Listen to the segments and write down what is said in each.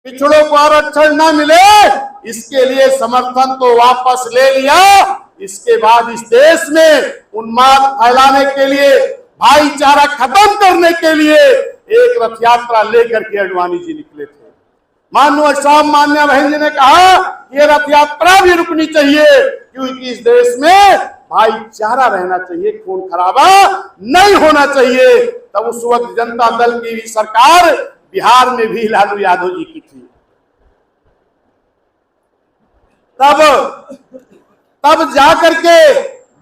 पिछड़ों को आरक्षण न मिले, इसके लिए समर्थन तो वापस ले लिया। इसके बाद इस देश में उन्माद फैलाने के लिए, भाईचारा खत्म करने के लिए एक रथ यात्रा लेकर के अडवाणी जी निकले थे। माननीय साहब, मान्या बहन जी ने कहा ये रथ यात्रा भी रुकनी चाहिए, क्योंकि इस देश में भाईचारा रहना चाहिए, खून खराबा नहीं होना चाहिए। तब उस वक्त जनता दल की सरकार बिहार में भी लालू यादव जी की थी। तब जाकर के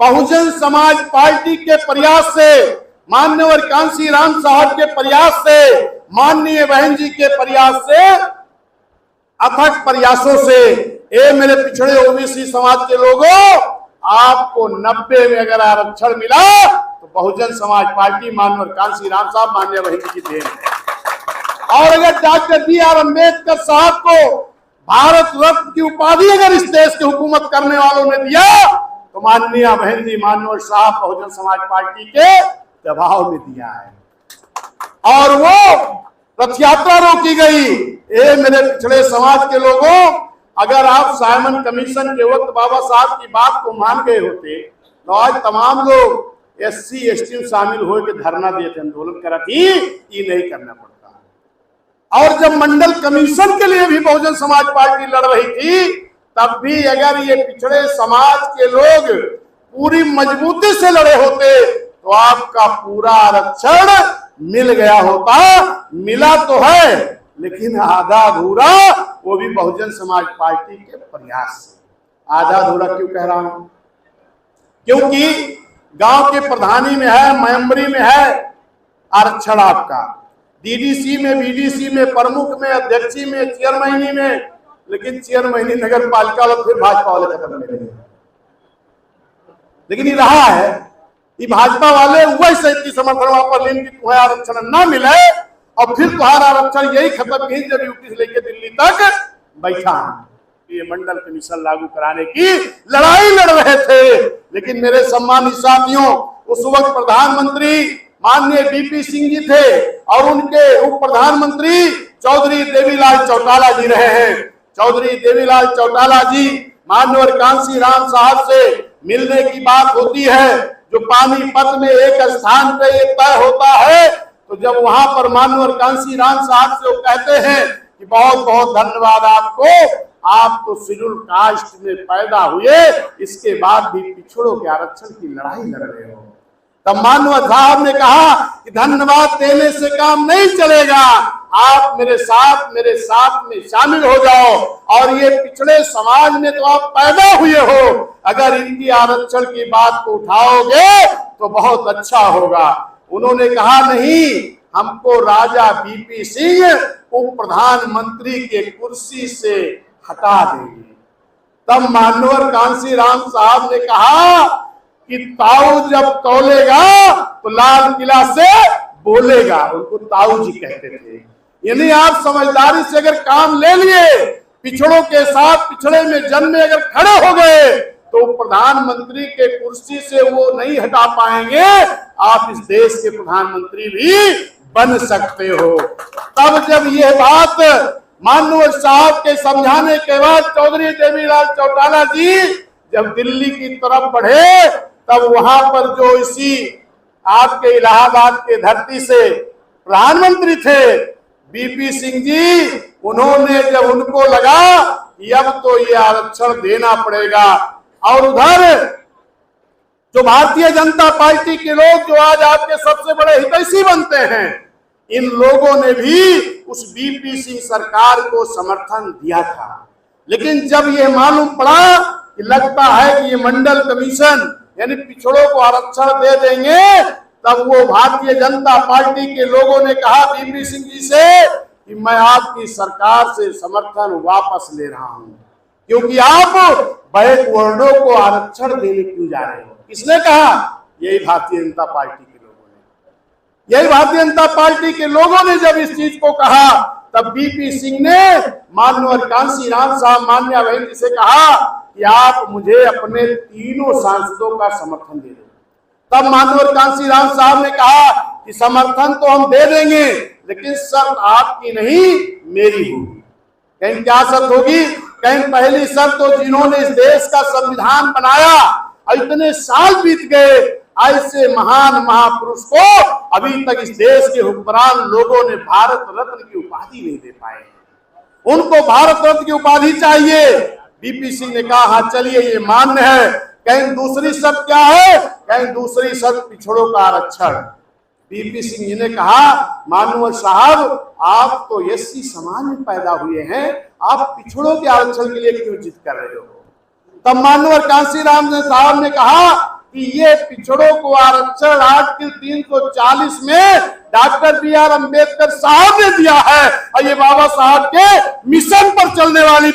बहुजन समाज पार्टी के प्रयास से, माननीय कांसी राम साहब के प्रयास से, माननीय बहन जी के प्रयास से, अथक प्रयासों से, ए मेरे पिछड़े ओबीसी समाज के लोगों, आपको 90 में अगर आरक्षण मिला तो बहुजन समाज पार्टी, माननीय कांसी राम साहब, माननीय बहन जी की देन है। और अगर डॉक्टर बी.आर. अम्बेडकर साहब को भारत रत्न की उपाधि अगर इस देश की हुकूमत करने वालों ने दिया तो माननीय बहन जी, माननीय साहब बहुजन समाज पार्टी के दबाव में दिया है, और वो रथ यात्रा रोकी गई। ए मेरे पिछड़े समाज के लोगों, अगर आप साइमन कमीशन के वक्त बाबा साहब की बात को मान गए होते तो आज तमाम लोग SC ST में शामिल होकर धरना देते, आंदोलन करा थी, ये नहीं करना पड़ता। और जब मंडल कमीशन के लिए भी बहुजन समाज पार्टी लड़ रही थी, तब भी अगर ये पिछड़े समाज के लोग पूरी मजबूती से लड़े होते तो आपका पूरा आरक्षण मिल गया होता। मिला तो है, लेकिन आधा अधूरा, वो भी बहुजन समाज पार्टी के प्रयास से। आधा अधूरा क्यों कह रहा हूं? क्योंकि गांव के प्रधानी में है, मेंबरी में है आरक्षण आपका, DDC में, BDC में, प्रमुख में, अध्यक्षी में, चेयरमैनी में, लेकिन चेयरमैनी नगर पालिका वाले फिर भाजपा वाले खत्म कर देंगे। लेकिन ये रहा है, ये भाजपा वाले वैसे इतनी समर्थन वहां पर लेन की तुम्हें आरक्षण न मिले, और फिर तुम्हारा आरक्षण यही खत्म की जब यूपी से लेकर दिल्ली तक बैठा। ये मंडल कमीशन लागू कराने की लड़ाई लड़ रहे थे। लेकिन मेरे सम्मानित साथियों, उस वक्त प्रधानमंत्री माननीय VP सिंह जी थे और उनके उप प्रधानमंत्री चौधरी देवीलाल चौटाला जी रहे हैं। चौधरी देवीलाल चौटाला जी माननीय कांसी राम साहब से मिलने की बात होती है, जो पानीपत में एक स्थान पे एक तय होता है, तो जब वहां पर माननीय कांसी राम साहब से वो कहते हैं कि बहुत बहुत धन्यवाद आपको, आप तो शेड्यूल कास्ट में पैदा हुए, इसके बाद भी पिछड़ों के आरक्षण की लड़ाई लड़ रहे हो। तब माननीय साहब ने कहा कि धन्यवाद देने से काम नहीं चलेगा, आप मेरे साथ में शामिल हो जाओ, और ये पिछड़े समाज में तो आप पैदा हुए हो, अगर इनकी आरक्षण की बात को उठाओगे तो बहुत अच्छा होगा। उन्होंने कहा नहीं, हमको राजा VP सिंह उप प्रधानमंत्री के कुर्सी से हटा देंगे। तब माननीय कांसी राम साहब ने कहा कि ताऊ जब तौलेगा तो लाल किला से बोलेगा, उनको ताऊ जी कहते थे। यानी आप समझदारी से अगर काम ले लिए, पिछड़ों के साथ पिछड़े में जन्मे अगर खड़े हो गए, तो प्रधानमंत्री के कुर्सी से वो नहीं हटा पाएंगे, आप इस देश के प्रधानमंत्री भी बन सकते हो। तब जब यह बात माननीय साहब के समझाने के बाद चौधरी देवीलाल चौटाला जी जब दिल्ली की तरफ बढ़े, तब वहां पर जो इसी आपके इलाहाबाद के धरती से प्रधानमंत्री थे VP सिंह जी, उन्होंने जब उनको लगा कि अब तो ये आरक्षण देना पड़ेगा, और उधर जो भारतीय जनता पार्टी के लोग जो आज आपके सबसे बड़े हितैषी बनते हैं, इन लोगों ने भी उस VP सिंह सरकार को समर्थन दिया था। लेकिन जब ये मालूम पड़ा कि लगता है कि ये मंडल कमीशन यानी पिछड़ों को आरक्षण दे देंगे, तब वो भारतीय जनता पार्टी के लोगों ने कहा VP सिंह जी से कि मैं आपकी सरकार से समर्थन वापस ले रहा हूं, क्योंकि आप बैकवर्डों को आरक्षण देने क्यों जा रहे हो। किसने कहा? यही भारतीय जनता पार्टी के लोगों ने। यही भारतीय जनता पार्टी के लोगों ने जब इस चीज को कहा, तब VP सिंह ने माननीय कांसी राम साहब, मान्या बहन जी से कहा कि आप मुझे अपने तीनों सांसदों का समर्थन दे दो। तब माननीय कांसी राम साहब ने कहा कि समर्थन तो हम दे देंगे, लेकिन शर्त आपकी नहीं मेरी होगी। कहीं क्या शर्त होगी? कहीं पहली शर्त तो जिन्होंने इस देश का संविधान बनाया और इतने साल बीत गए, ऐसे महान महापुरुष को अभी तक इस देश के हुक्मरान लोगों ने भारत रत्न की उपाधि नहीं दे पाए। उनको भारत रत्न की उपाधि चाहिए। बीपी सिंह ने कहा हाँ चलिए ये मान्य है। कहीं दूसरी शर्त क्या है? कहीं दूसरी शर्त पिछड़ों का आरक्षण। बीपी सिंह जी ने कहा मानवर साहब, आप तो एससी समाज में पैदा हुए हैं, आप पिछड़ों के आरक्षण के लिए क्यों जिद कर रहे हो? तब मानवर कांशीराम साहब ने कहा कि ये पिछड़ों को आरक्षण आर्टिकल 340 में डॉक्टर बी.आर. अम्बेडकर साहब ने दिया है और ये बाबा साहब के मिशन पर चलने वाली